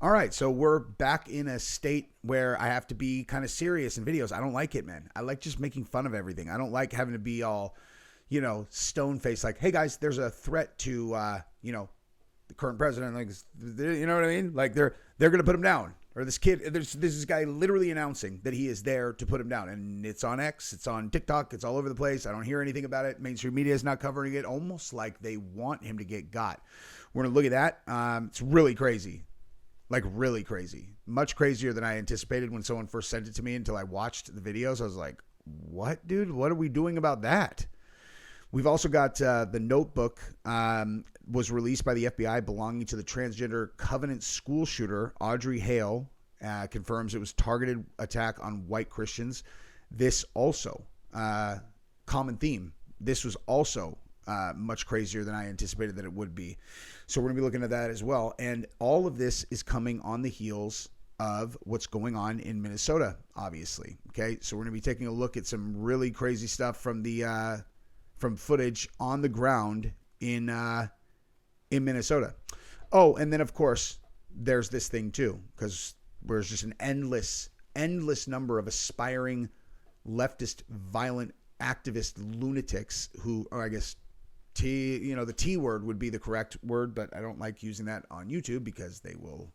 All right, so we're back in a state where I have to be kind of serious in videos. I don't like it, man. I like just making fun of everything. I don't like having to be all, stone faced like, hey guys, there's a threat to, the current president. Like, you know what I mean? Like they're going to put him down. Or this kid, there's this guy literally announcing that he is there to put him down. And it's on X, it's on TikTok, it's all over the place. I don't hear anything about it. Mainstream media is not covering it, almost like they want him to get got. We're going to look at that. It's really crazy. Like really crazy. Much crazier than I anticipated when someone first sent it to me until I watched the videos. I was like, what, dude? What are we doing about that? We've also got the notebook was released by the FBI belonging to the transgender Covenant school shooter, Audrey Hale, confirms it was targeted attack on white Christians. This also, common theme, this was also much crazier than I anticipated that it would be. So we're going to be looking at that as well. And all of this is coming on the heels of what's going on in Minnesota, obviously. Okay, so we're going to be taking a look at some really crazy stuff from the from footage on the ground in Minnesota. Oh, and then of course there's this thing too, because there's just an endless number of aspiring leftist, violent, activist lunatics who, or I guess the T word would be the correct word, but I don't like using that on YouTube because they will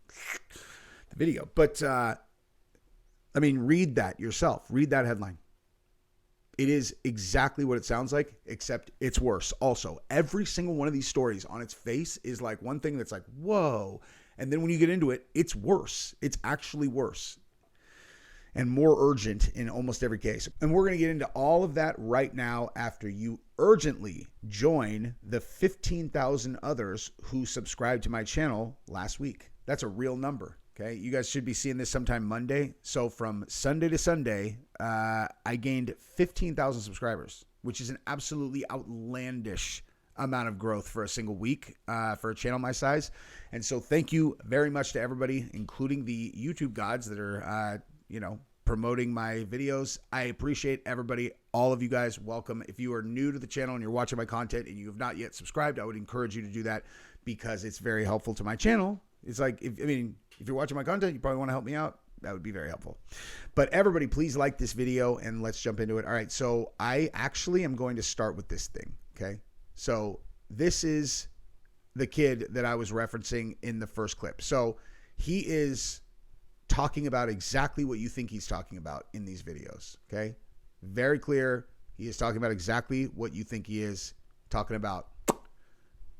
the video. But read that yourself. Read that headline. It is exactly what it sounds like, except it's worse. Also, every single one of these stories on its face is like one thing that's like, whoa. And then when you get into it, it's worse. It's actually worse and more urgent in almost every case. And we're going to get into all of that right now after you urgently join the 15,000 others who subscribed to my channel last week. That's a real number. Okay, you guys should be seeing this sometime Monday. So from Sunday to Sunday, I gained 15,000 subscribers, which is an absolutely outlandish amount of growth for a single week for a channel my size. And so thank you very much to everybody, including the YouTube gods that are, promoting my videos. I appreciate everybody. All of you guys, welcome. If you are new to the channel and you're watching my content and you have not yet subscribed, I would encourage you to do that because it's very helpful to my channel. It's like, if you're watching my content, you probably want to help me out. That would be very helpful. But everybody, please like this video and let's jump into it. All right, so I actually am going to start with this thing, okay? So this is the kid that I was referencing in the first clip. So he is talking about exactly what you think he's talking about in these videos, okay? Very clear. He is talking about exactly what you think he is talking about,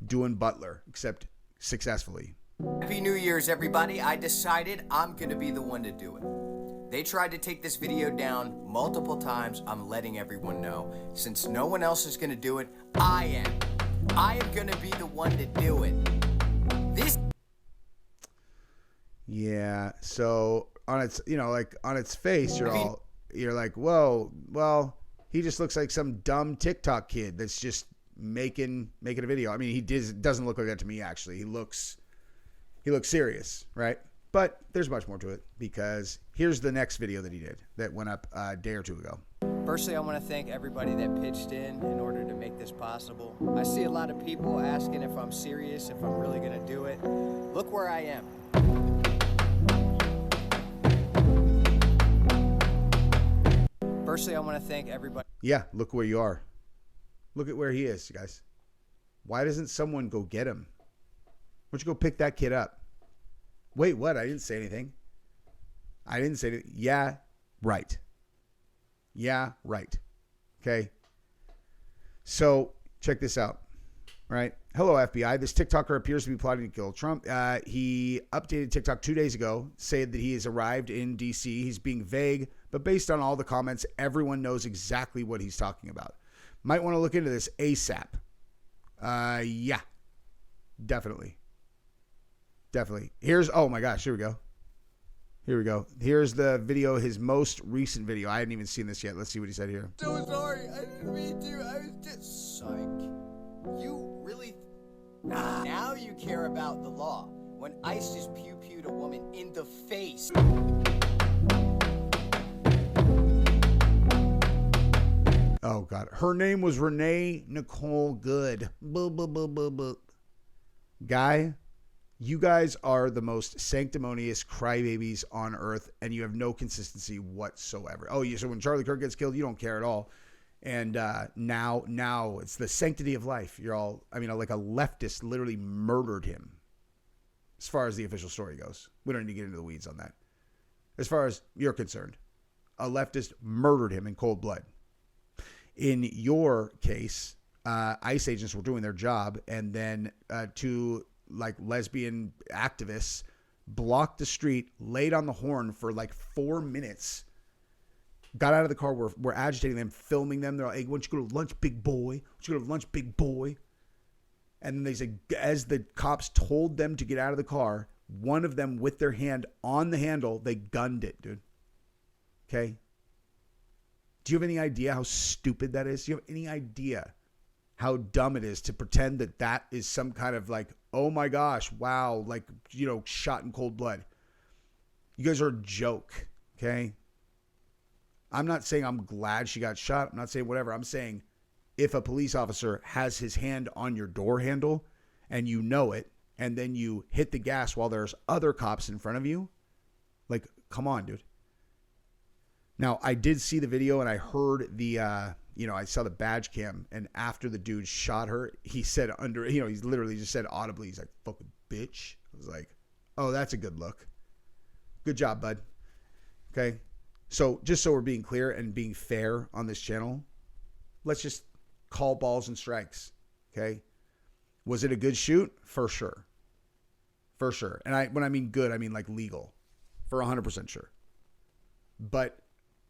doing Butler, except successfully. Happy New Year's, everybody. I decided I'm going to be the one to do it. They tried to take this video down multiple times. I'm letting everyone know. Since no one else is going to do it, I am. I am going to be the one to do it. This. Yeah, so on its, on its face, you're like, whoa, well, he just looks like some dumb TikTok kid that's just making a video. I mean, he doesn't look like that to me, actually. He looks serious, right? But there's much more to it because here's the next video that he did that went up a day or two ago. Firstly, I want to thank everybody that pitched in order to make this possible. I see a lot of people asking if I'm serious, if I'm really going to do it. Look where I am. Firstly, I want to thank everybody. Yeah, look where you are. Look at where he is, guys. Why doesn't someone go get him? Why don't you go pick that kid up? Wait, what? I didn't say anything. I didn't say anything. Yeah, right. Yeah, right. Okay. So check this out. All right. Hello, FBI. This TikToker appears to be plotting to kill Trump. He updated TikTok 2 days ago, said that he has arrived in D.C. He's being vague, but based on all the comments, everyone knows exactly what he's talking about. Might want to look into this ASAP. Yeah, definitely. Oh my gosh, here we go. Here's the video, his most recent video. I hadn't even seen this yet. Let's see what he said here. So sorry. I didn't mean to. I was just... Psych. You really... Now you care about the law. When ICE just pew-pewed a woman in the face. Oh, God. Her name was Nicole Good. Guy, You guys are the most sanctimonious crybabies on earth, and you have no consistency whatsoever. Oh, so when Charlie Kirk gets killed, you don't care at all. And now it's the sanctity of life. You're all, I mean, like a leftist literally murdered him. As far as the official story goes, we don't need to get into the weeds on that. As far as you're concerned, a leftist murdered him in cold blood. In your case, ICE agents were doing their job, and then two like lesbian activists blocked the street, laid on the horn for like 4 minutes, got out of the car, were agitating them, filming them. They're like, hey, why don't you go to lunch, big boy? Why don't you go to lunch, big boy? And then they said, as the cops told them to get out of the car, one of them with their hand on the handle, they gunned it, dude. Okay? Do you have any idea how stupid that is? Do you have any idea how dumb it is to pretend that that is some kind of like, oh my gosh, wow, like, you know, shot in cold blood? You guys are a joke, okay? I'm not saying I'm glad she got shot. I'm not saying whatever. I'm saying if a police officer has his hand on your door handle and you know it, and then you hit the gas while there's other cops in front of you, like, come on, dude. Now, I did see the video and I heard the, I saw the badge cam, and after the dude shot her, he said he's literally just said audibly, he's like, fucking bitch. I was like, oh, that's a good look. Good job, bud. Okay. So just so we're being clear and being fair on this channel, let's just call balls and strikes. Okay. Was it a good shoot? For sure. For sure. And when I mean good, I mean like legal. For 100% sure. But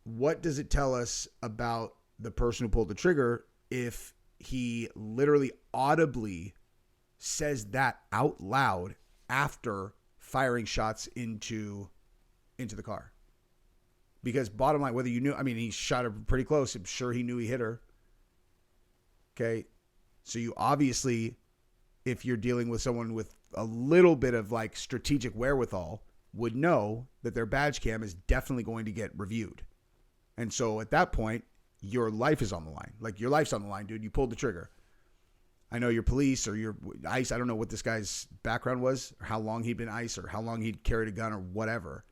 what does it tell us about the person who pulled the trigger if he literally audibly says that out loud after firing shots into the car? Because bottom line, whether you knew, I mean, he shot her pretty close. I'm sure he knew he hit her. Okay. So you obviously, if you're dealing with someone with a little bit of like strategic wherewithal, would know that their badge cam is definitely going to get reviewed. And so at that point, your life is on the line. Like, your life's on the line, dude. You pulled the trigger. I know you're police or you're ICE. I don't know what this guy's background was, or how long he'd been ICE, or how long he'd carried a gun, or whatever.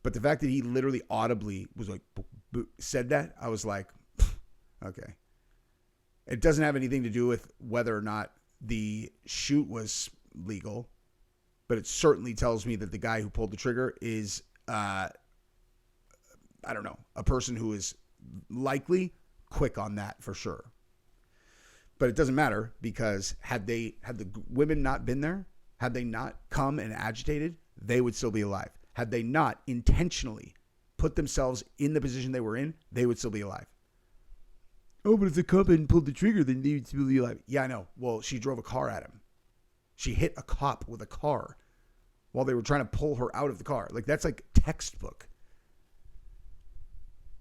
But the fact that he literally audibly was like, said that, I was like, okay. It doesn't have anything to do with whether or not the shoot was legal, but it certainly tells me that the guy who pulled the trigger is, I don't know, a person who is likely quick on that for sure. But it doesn't matter, because had the women not been there, had they not come and agitated, they would still be alive. Had they not intentionally put themselves in the position they were in, they would still be alive. Oh, but if the cop hadn't pulled the trigger, then they would still be alive. Yeah, I know. Well, she drove a car at him. She hit a cop with a car while they were trying to pull her out of the car. Like, that's like textbook.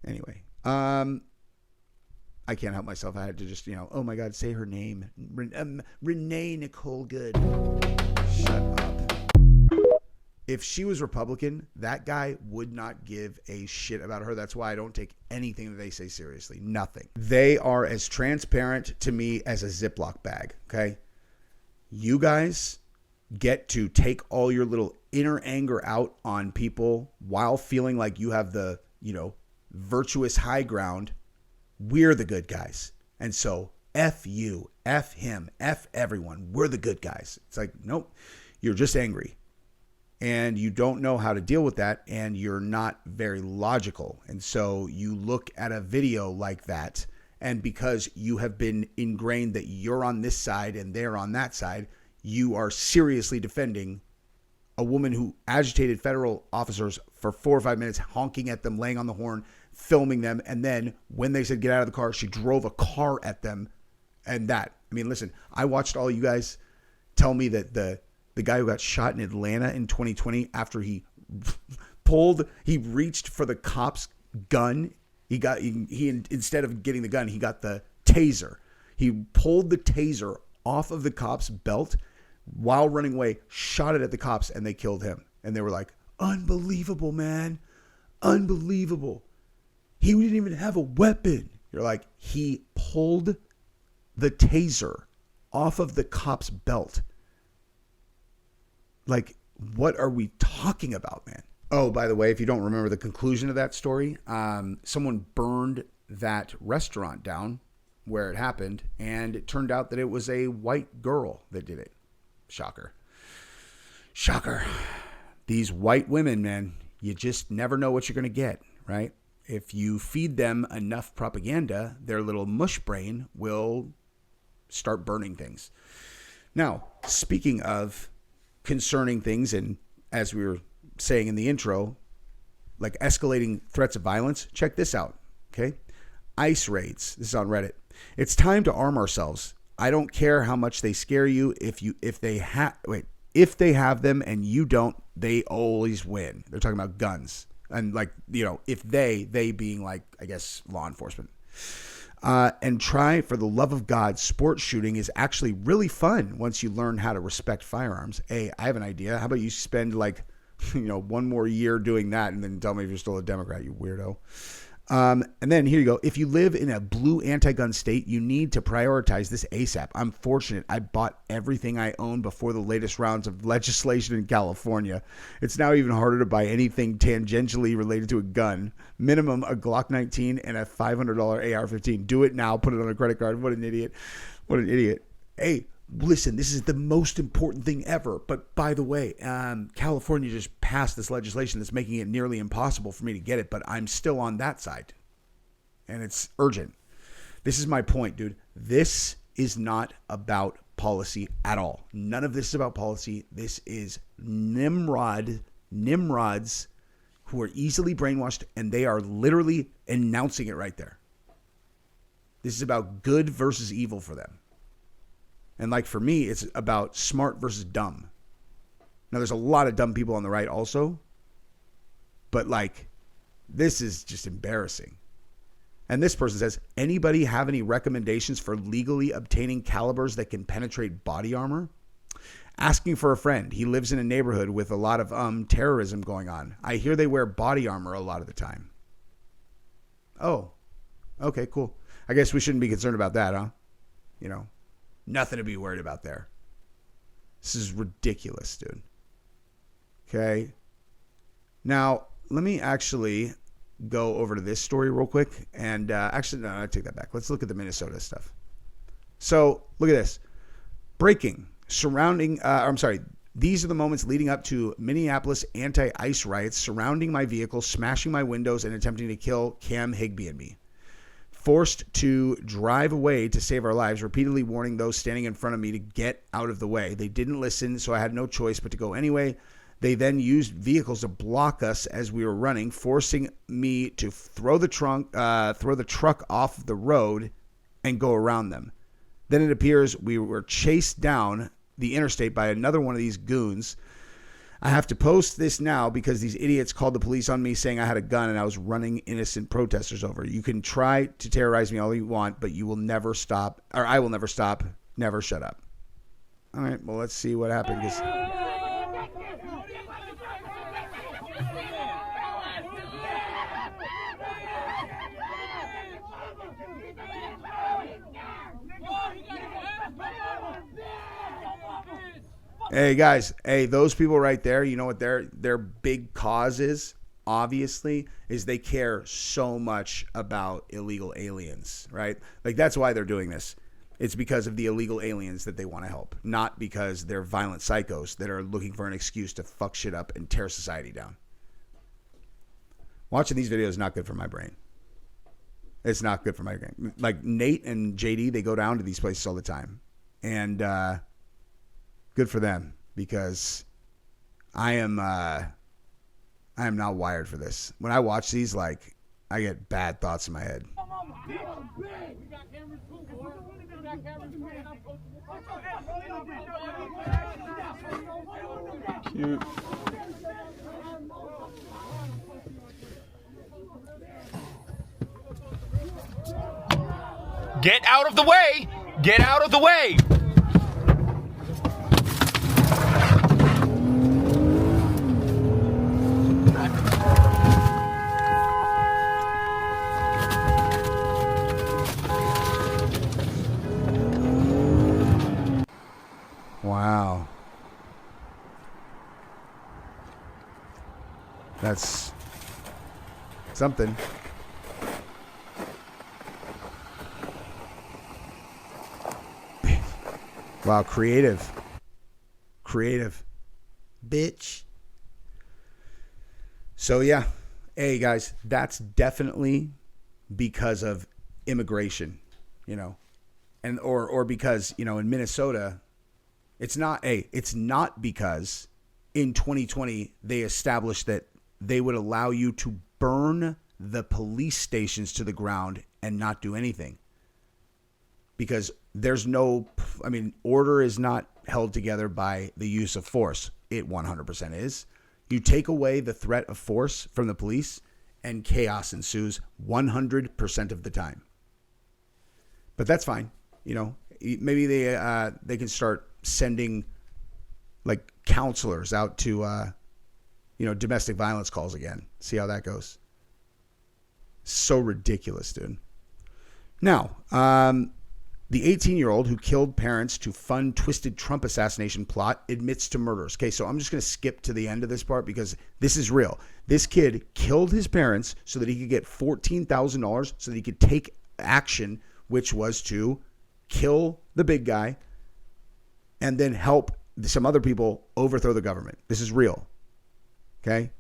Anyway, I can't help myself. I had to just, oh my God, say her name. Renee Nicole Good. Shut up. If she was Republican, that guy would not give a shit about her. That's why I don't take anything that they say seriously. Nothing. They are as transparent to me as a Ziploc bag, okay? You guys get to take all your little inner anger out on people while feeling like you have the, virtuous high ground. We're the good guys. And so F you, F him, F everyone. We're the good guys. It's like, nope, you're just angry. And you don't know how to deal with that, and you're not very logical. And so you look at a video like that, and because you have been ingrained that you're on this side and they're on that side, you are seriously defending a woman who agitated federal officers for 4 or 5 minutes, honking at them, laying on the horn, filming them. And then when they said get out of the car, she drove a car at them. And that, I mean, listen, I watched all you guys tell me that the guy who got shot in Atlanta in 2020, after he reached for the cop's gun. He instead of getting the gun, he got the taser. He pulled the taser off of the cop's belt while running away, shot it at the cops, and they killed him. And they were like, unbelievable, man. Unbelievable. He didn't even have a weapon. You're like, he pulled the taser off of the cop's belt. Like, what are we talking about, man? Oh, by the way, if you don't remember the conclusion of that story, someone burned that restaurant down where it happened, and it turned out that it was a white girl that did it. Shocker. Shocker. These white women, man, you just never know what you're going to get, right? If you feed them enough propaganda, their little mush brain will start burning things. Now, speaking of concerning things, and as we were saying in the intro, like escalating threats of violence, check this out, okay? ICE raids. This is on Reddit. It's time to arm ourselves. I don't care how much they scare you. If they have them and you don't, they always win. They're talking about guns. And like, if they being like, I guess, law enforcement. And try, for the love of God, sports shooting is actually really fun once you learn how to respect firearms. Hey, I have an idea. How about you spend like, one more year doing that and then tell me if you're still a Democrat, you weirdo. And then here you go. If you live in a blue anti-gun state, you need to prioritize this ASAP. I'm fortunate. I bought everything I own before the latest rounds of legislation in California. It's now even harder to buy anything tangentially related to a gun. Minimum a Glock 19 and a $500 AR-15. Do it now. Put it on a credit card. What an idiot. What an idiot. Hey, listen, this is the most important thing ever. But by the way, California just passed this legislation that's making it nearly impossible for me to get it, but I'm still on that side. And it's urgent. This is my point, dude. This is not about policy at all. None of this is about policy. This is Nimrods who are easily brainwashed, and they are literally announcing it right there. This is about good versus evil for them. And like for me, it's about smart versus dumb. Now, there's a lot of dumb people on the right also. But like, this is just embarrassing. And this person says, anybody have any recommendations for legally obtaining calibers that can penetrate body armor? Asking for a friend. He lives in a neighborhood with a lot of terrorism going on. I hear they wear body armor a lot of the time. Oh, okay, cool. I guess we shouldn't be concerned about that, huh? Nothing to be worried about there. This is ridiculous, dude. Okay. Now, let me actually go over to this story real quick. And actually, no, I take that back. Let's look at the Minnesota stuff. So, look at this. Breaking. These are the moments leading up to Minneapolis anti-ICE riots surrounding my vehicle, smashing my windows, and attempting to kill Cam Higbee and me. Forced to drive away to save our lives, repeatedly warning those standing in front of me to get out of the way. They didn't listen, so I had no choice but to go anyway. They then used vehicles to block us as we were running, forcing me to throw the truck off the road and go around them. Then it appears we were chased down the interstate by another one of these goons. I have to post this now because these idiots called the police on me saying I had a gun and I was running innocent protesters over. You can try to terrorize me all you want, but you will never stop, or I will never stop. Never shut up. All right, well, let's see what happens. Hey guys, those people right there, you know what their big cause is? Obviously, is they care so much about illegal aliens, right? Like that's why they're doing this. It's because of the illegal aliens that they want to help, not because they're violent psychos that are looking for an excuse to fuck shit up and tear society down. Watching these videos is not good for my brain. It's not good for my brain. Like Nate and JD, they go down to these places all the time. And good for them, because I am not wired for this. When I watch these, like, I get bad thoughts in my head. Cute. Get out of the way! Get out of the way! Wow. That's something. Wow, creative. Creative. Bitch. So yeah. Hey guys, that's definitely because of immigration, you know. And or because, you know, in Minnesota, it's not because in 2020 they established that they would allow you to burn the police stations to the ground and not do anything. Because order is not held together by the use of force. It 100% is. You take away the threat of force from the police and chaos ensues 100% of the time. But that's fine. You know, maybe they can start sending like counselors out to, domestic violence calls again. See how that goes. So ridiculous, dude. Now, the 18-year-old who killed parents to fund twisted Trump assassination plot admits to murders. Okay, so I'm just going to skip to the end of this part because this is real. This kid killed his parents so that he could get $14,000 so that he could take action, which was to kill the big guy and then help some other people overthrow the government. This is real. Okay?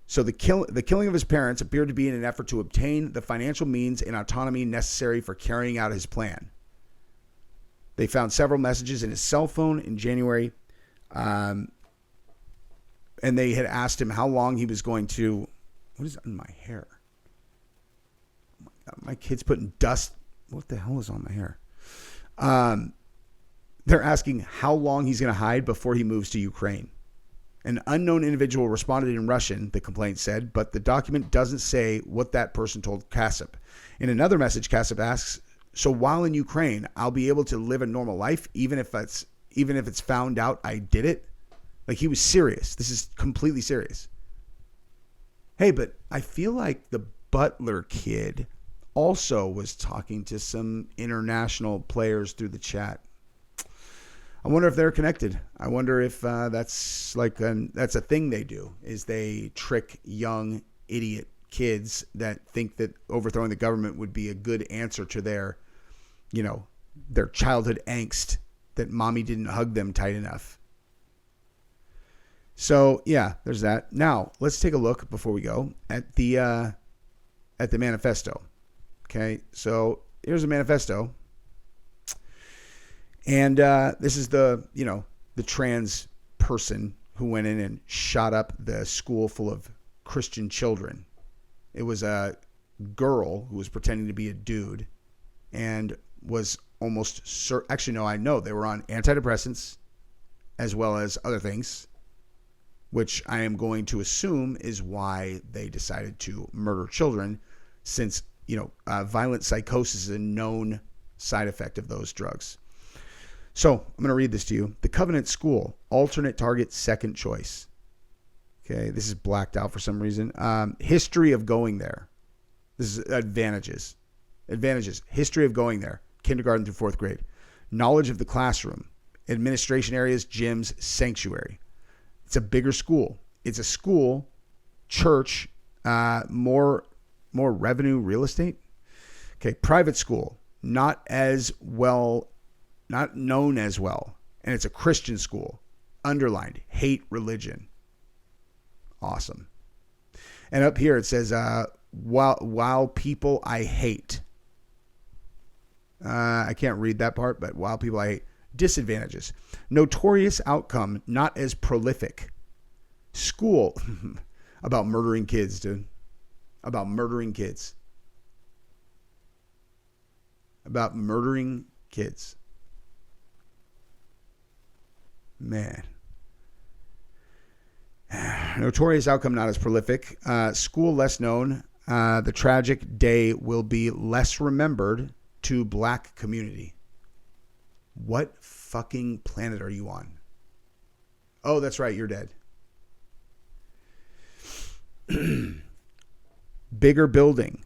So the killing of his parents appeared to be in an effort to obtain the financial means and autonomy necessary for carrying out his plan. They found several messages in his cell phone in January, and they had asked him how long he was going to... What is in my hair? Oh my God, my kid's putting dust... What the hell is on my hair? They're asking how long he's going to hide before he moves to Ukraine. An unknown individual responded in Russian, the complaint said, but the document doesn't say what that person told Kasip. In another message, Kasip asks, so while in Ukraine, I'll be able to live a normal life, even if it's found out I did it? Like, he was serious. This is completely serious. Hey, but I feel like the Butler kid also was talking to some international players through the chat. I wonder if they're connected. I wonder if that's a thing they do, is they trick young idiot kids that think that overthrowing the government would be a good answer to their childhood angst that mommy didn't hug them tight enough. So yeah, there's that. Now let's take a look before we go at the manifesto. Okay, so here's a manifesto. And this is the trans person who went in and shot up the school full of Christian children. It was a girl who was pretending to be a dude and was almost actually, no, I know they were on antidepressants as well as other things, which I am going to assume is why they decided to murder children, since, violent psychosis is a known side effect of those drugs. So I'm going to read this to you. The Covenant School, alternate target, second choice. Okay, this is blacked out for some reason. History of going there. This is advantages. Advantages. History of going there. Kindergarten through fourth grade. Knowledge of the classroom. Administration areas, gyms, sanctuary. It's a bigger school. It's a school, church, more revenue, real estate. Okay, private school. Not known as well. And it's a Christian school. Underlined, hate religion. Awesome. And up here it says, while people I hate. I can't read that part, but while people I hate. Disadvantages. Notorious outcome, not as prolific. School. About murdering kids, dude. About murdering kids. About murdering kids. Man. Notorious outcome, not as prolific. School less known. The tragic day will be less remembered to black community. What fucking planet are you on? Oh, that's right. You're dead. Bigger building.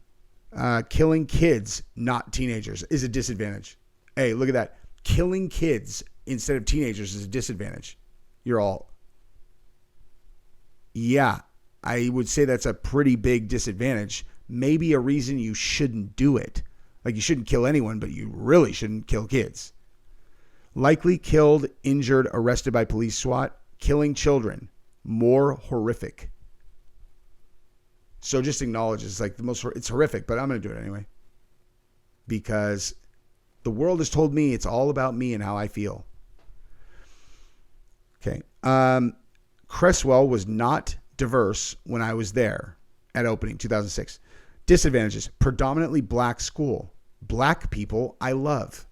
Killing kids, not teenagers, is a disadvantage. Hey, look at that. Killing kids instead of teenagers is a disadvantage. You're all yeah, I would say that's a pretty big disadvantage. Maybe a reason you shouldn't do it. Like, you shouldn't kill anyone, but you really shouldn't kill kids. Likely killed, injured, arrested by police, SWAT. Killing children, more horrific. So just acknowledge it's like it's horrific, but I'm going to do it anyway. Because the world has told me it's all about me and how I feel. Okay. Cresswell was not diverse when I was there at opening 2006. Disadvantages: predominantly black school. Black people I love.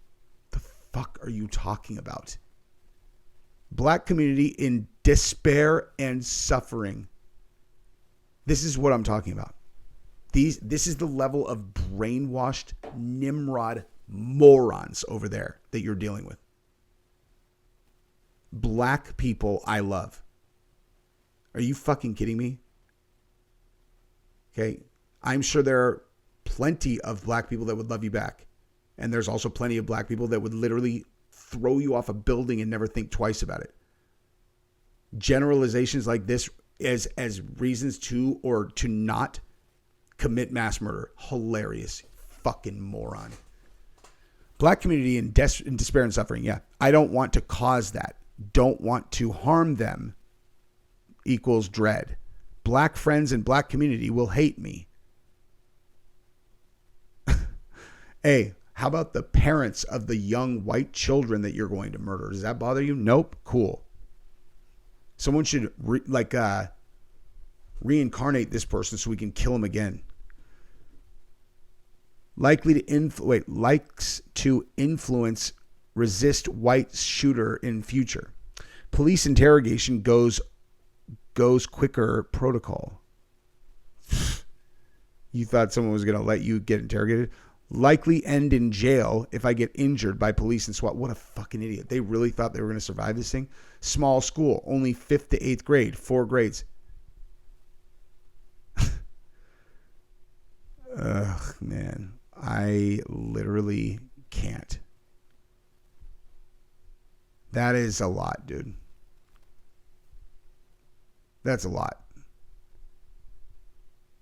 The fuck are you talking about? Black community in despair and suffering. This is what I'm talking about. This is the level of brainwashed Nimrod morons over there that you're dealing with. Black people I love. Are you fucking kidding me? Okay. I'm sure there are plenty of black people that would love you back. And there's also plenty of black people that would literally throw you off a building and never think twice about it. Generalizations like this as reasons to or to not commit mass murder. Hilarious. Fucking moron. Black community in despair and suffering. Yeah. I don't want to cause that. Don't want to harm them equals dread. Black friends and black community will hate me. Hey, how about the parents of the young white children that you're going to murder? Does that bother you? Nope. Cool. Someone should reincarnate this person so we can kill him again. Likes to influence, resist white shooter in future. Police interrogation goes quicker protocol. You thought someone was going to let you get interrogated? Likely end in jail if I get injured by police and SWAT. What a fucking idiot. They really thought they were going to survive this thing? Small school, only 5th to 8th grade, 4 grades. Ugh, man. I literally can't. That is a lot, dude. That's a lot.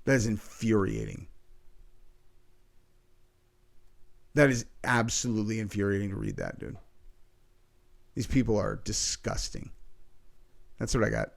That is infuriating. That is absolutely infuriating to read that, dude. These people are disgusting. That's what I got.